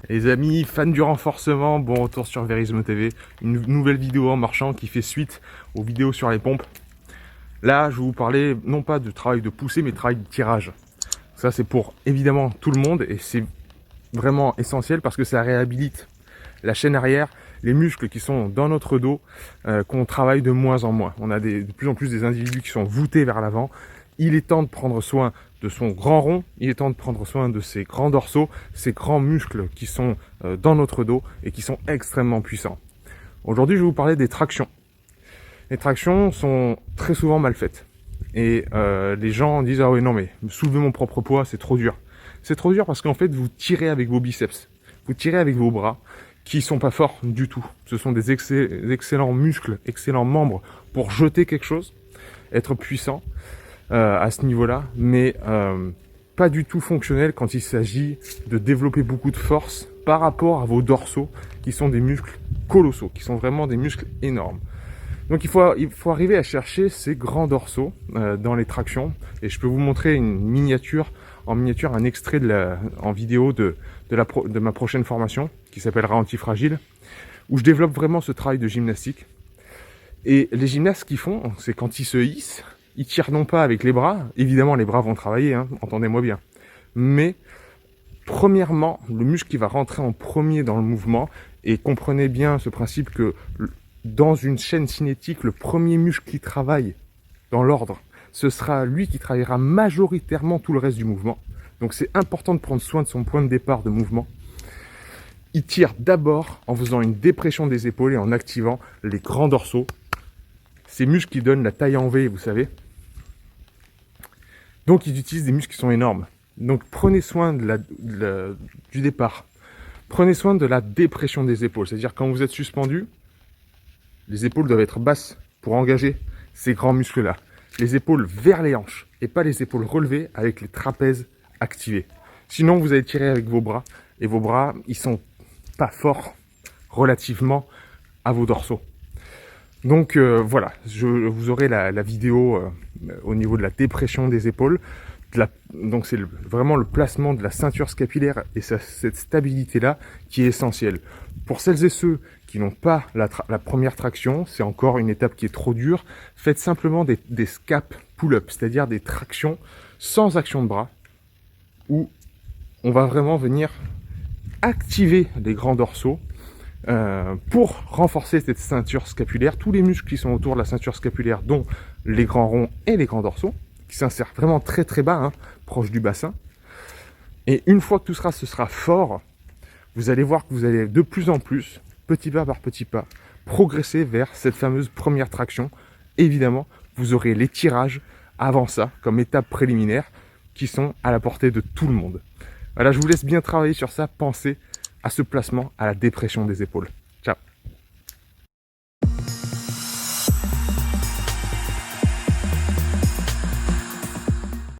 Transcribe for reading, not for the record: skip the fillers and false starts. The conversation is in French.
Les amis, fans du renforcement, bon retour sur Verismo TV, une nouvelle vidéo en marchant qui fait suite aux vidéos sur les pompes. Là, je vais vous parler non pas de travail de poussée, mais de travail de tirage. Ça, c'est pour évidemment tout le monde et c'est vraiment essentiel parce que ça réhabilite la chaîne arrière, les muscles qui sont dans notre dos, qu'on travaille de moins en moins. On a de plus en plus des individus qui sont voûtés vers l'avant. Il est temps de prendre soin de son grand rond, il est temps de prendre soin de ses grands dorsaux, ces grands muscles qui sont dans notre dos et qui sont extrêmement puissants. Aujourd'hui, je vais vous parler des tractions. Les tractions sont très souvent mal faites. Et les gens disent « Ah oui, non mais soulever mon propre poids, c'est trop dur ». C'est trop dur parce qu'en fait, vous tirez avec vos biceps, vous tirez avec vos bras, qui sont pas forts du tout. Ce sont des excellents muscles, excellents membres pour jeter quelque chose, être puissant à ce niveau-là, mais pas du tout fonctionnel quand il s'agit de développer beaucoup de force par rapport à vos dorsaux, qui sont des muscles colossaux, qui sont vraiment des muscles énormes. Donc il faut arriver à chercher ces grands dorsaux dans les tractions, et je peux vous montrer une miniature, un extrait en vidéo de ma prochaine formation, qui s'appellera Antifragile, où je développe vraiment ce travail de gymnastique. Et les gymnastes, ce qu'ils font, c'est quand ils se hissent, ils tirent non pas avec les bras, évidemment les bras vont travailler, hein, entendez-moi bien, mais premièrement, le muscle qui va rentrer en premier dans le mouvement, et comprenez bien ce principe que dans une chaîne cinétique, le premier muscle qui travaille dans l'ordre, ce sera lui qui travaillera majoritairement tout le reste du mouvement. Donc c'est important de prendre soin de son point de départ de mouvement. Il tire d'abord en faisant une dépression des épaules et en activant les grands dorsaux. Ces muscles qui donnent la taille en V, vous savez. Donc ils utilisent des muscles qui sont énormes. Donc prenez soin du départ. Prenez soin de la dépression des épaules. C'est-à-dire quand vous êtes suspendu, les épaules doivent être basses pour engager ces grands muscles-là. Les épaules vers les hanches et pas les épaules relevées avec les trapèzes activés. Sinon, vous allez tirer avec vos bras et vos bras, ils sont pas forts relativement à vos dorsaux. Donc voilà, vous aurez la vidéo au niveau de la dépression des épaules. Donc c'est vraiment le placement de la ceinture scapulaire et cette stabilité-là qui est essentielle. Pour celles et ceux qui n'ont pas la première traction, c'est encore une étape qui est trop dure. Faites simplement des scap pull-up, c'est-à-dire des tractions sans action de bras, où on va vraiment venir activer les grands dorsaux pour renforcer cette ceinture scapulaire, tous les muscles qui sont autour de la ceinture scapulaire, dont les grands ronds et les grands dorsaux, qui s'insèrent vraiment très très bas, hein, proche du bassin. Et une fois que tout ce sera fort, vous allez voir que vous allez de plus en plus, petit pas par petit pas, progresser vers cette fameuse première traction. Évidemment, vous aurez les tirages avant ça, comme étape préliminaire, qui sont à la portée de tout le monde. Voilà, je vous laisse bien travailler sur ça, pensez à ce placement, à la dépression des épaules.